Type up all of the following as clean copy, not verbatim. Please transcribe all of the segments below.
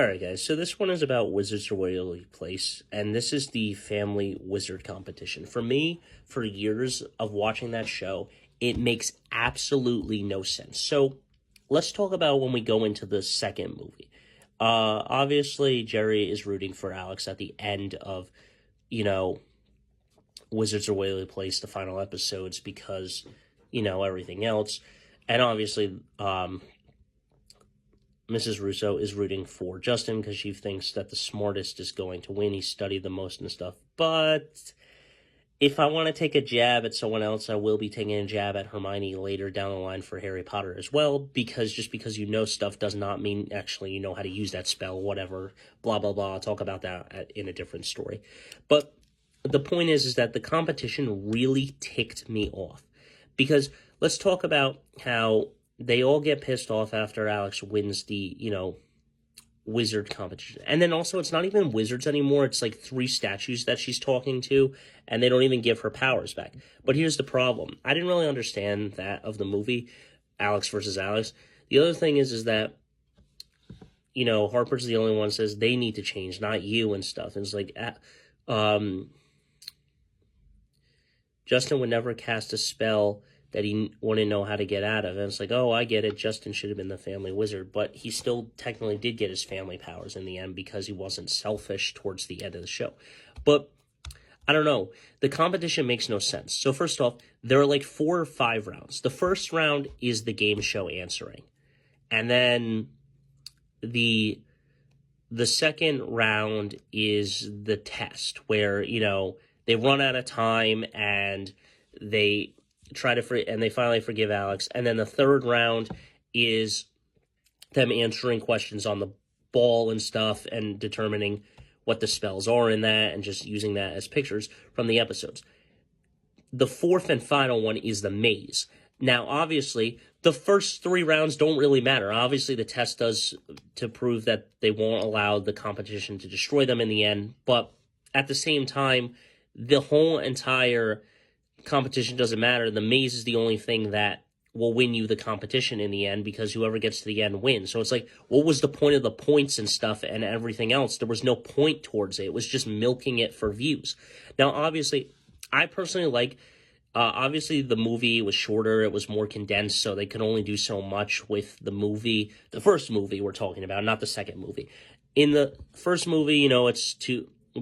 Alright, guys, so this one is about Wizards of Waverly Place, and this is the family wizard competition. For me, for years of watching that show, it makes absolutely no sense. So, let's talk about when we go into the second movie. Obviously, Jerry is rooting for Alex at the end of, Wizards of Waverly Place, the final episodes, because, everything else. And obviously, Mrs. Russo is rooting for Justin because she thinks that the smartest is going to win. He studied the most and stuff. But if I want to take a jab at someone else, I will be taking a jab at Hermione later down the line for Harry Potter as well. Because just because you know stuff does not mean actually you know how to use that spell, whatever, blah, blah, blah. I'll talk about that in a different story. But the point is that the competition really ticked me off. Because let's talk about how they all get pissed off after Alex wins the, wizard competition. And then also, it's not even wizards anymore. It's like 3 statues that she's talking to, and they don't even give her powers back. But here's the problem. I didn't really understand that of the movie, Alex versus Alex. The other thing is that, Harper's the only one who says they need to change, not you and stuff. And it's like, Justin would never cast a spell that he wouldn't know how to get out of. And it's like, oh, I get it. Justin should have been the family wizard. But he still technically did get his family powers in the end because he wasn't selfish towards the end of the show. But I don't know. The competition makes no sense. So first off, there are like 4 or 5 rounds. The first round is the game show answering. And then the second round is the test where, they run out of time and they and they finally forgive Alex. And then the third round is them answering questions on the ball and stuff and determining what the spells are in that and just using that as pictures from the episodes. The fourth and final one is the maze. Now, obviously, the first 3 rounds don't really matter. Obviously, the test does to prove that they won't allow the competition to destroy them in the end. But at the same time, the whole entire competition doesn't matter. The maze is the only thing that will win you the competition in the end because whoever gets to the end wins. So it's like, what was the point of the points and stuff and everything else? There was no point towards it. It was just milking it for views. Now, obviously, I personally like, obviously the movie was shorter. It was more condensed, so they could only do so much with the movie. The first movie we're talking about, not the second movie. In the first movie, it's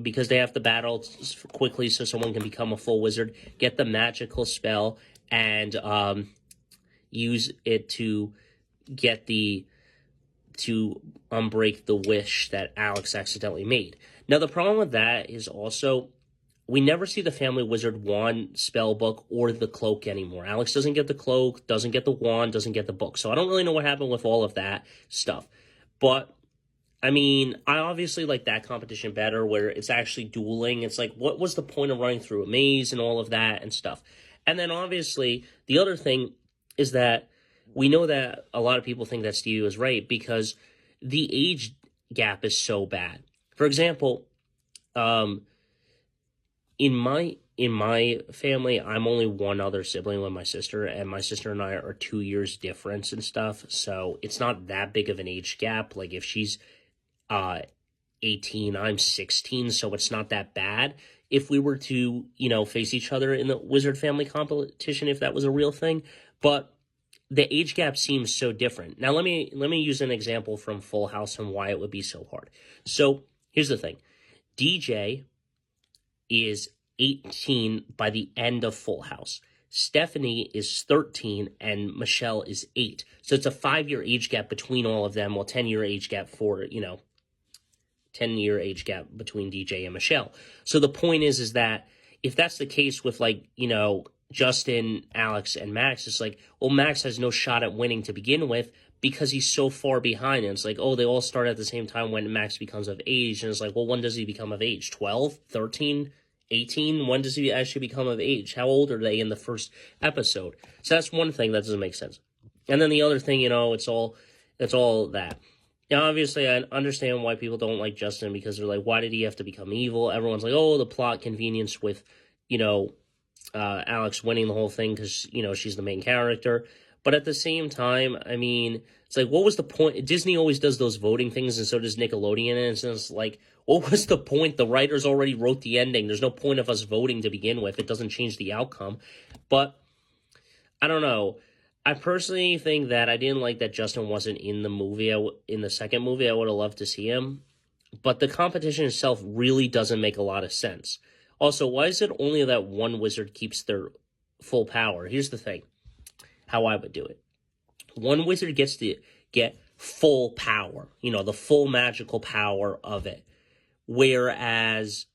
because they have to battle quickly so someone can become a full wizard, get the magical spell, and use it to get to unbreak the wish that Alex accidentally made. Now, the problem with that is also, we never see the family wizard wand, spell book, or the cloak anymore. Alex doesn't get the cloak, doesn't get the wand, doesn't get the book. So I don't really know what happened with all of that stuff. But I mean, I obviously like that competition better where it's actually dueling. It's like, what was the point of running through a maze and all of that and stuff? And then obviously, the other thing is that we know that a lot of people think that Stevie was right because the age gap is so bad. For example, in my family, I'm only one other sibling with my sister, and my sister and I are 2 years difference and stuff. So it's not that big of an age gap. Like if she's 18, I'm 16, so it's not that bad. If we were to, face each other in the Wizard family competition, if that was a real thing. But the age gap seems so different. Now, let me use an example from Full House and why it would be so hard. So here's the thing. DJ is 18 by the end of Full House. Stephanie is 13 and Michelle is 8. So it's a 5-year age gap between all of them, 10-year age gap for, 10-year age gap between DJ and Michelle. So the point is that if that's the case with Justin, Alex, and Max, it's like, well, Max has no shot at winning to begin with because he's so far behind. And it's like, oh, they all start at the same time when Max becomes of age. And it's like, well, when does he become of age? 12, 13, 18? When does he actually become of age? How old are they in the first episode? So that's one thing that doesn't make sense. And then the other thing, it's all that. Now, obviously, I understand why people don't like Justin because they're like, why did he have to become evil? Everyone's like, oh, the plot convenience with, Alex winning the whole thing because, she's the main character. But at the same time, I mean, it's like, what was the point? Disney always does those voting things, and so does Nickelodeon. And it's like, what was the point? The writers already wrote the ending. There's no point of us voting to begin with. It doesn't change the outcome. But I don't know. I personally think that I didn't like that Justin wasn't in the movie. In the second movie, I would have loved to see him. But the competition itself really doesn't make a lot of sense. Also, why is it only that one wizard keeps their full power? Here's the thing. How I would do it. One wizard gets to get full power, the full magical power of it. Whereas,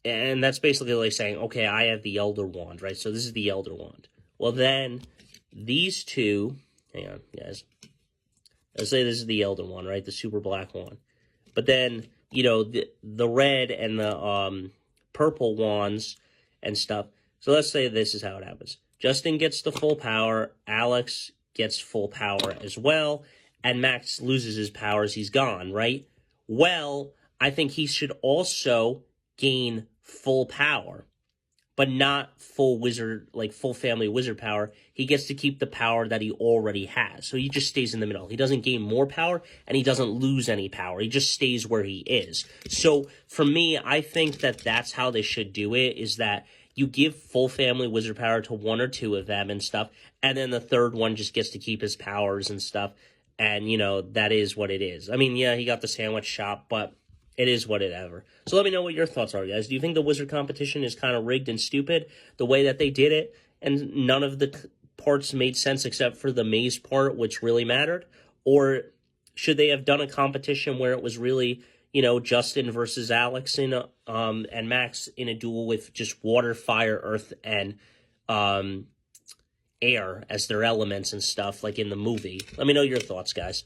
and that's basically like saying, okay, I have the Elder Wand, right? So this is the Elder Wand. Well, then these two, hang on, guys. Let's say this is the Elder Wand, right? The super black wand. But then, the red and the purple wands and stuff. So let's say this is how it happens. Justin gets the full power, Alex gets full power as well, and Max loses his powers, he's gone, right? Well, I think he should also gain full power, but not full wizard, like full family wizard power. He gets to keep the power that he already has. So he just stays in the middle. He doesn't gain more power, and he doesn't lose any power. He just stays where he is. So for me, I think that that's how they should do it, is that you give full family wizard power to one or two of them and stuff, and then the third one just gets to keep his powers and stuff, and, that is what it is. I mean, yeah, he got the sandwich shop, but it is what it ever. So let me know what your thoughts are, guys. Do you think the wizard competition is kind of rigged and stupid, the way that they did it, and none of the parts made sense except for the maze part, which really mattered? Or should they have done a competition where it was really, Justin versus Alex and Max in a duel with just water, fire, earth, and air as their elements and stuff, like in the movie? Let me know your thoughts, guys.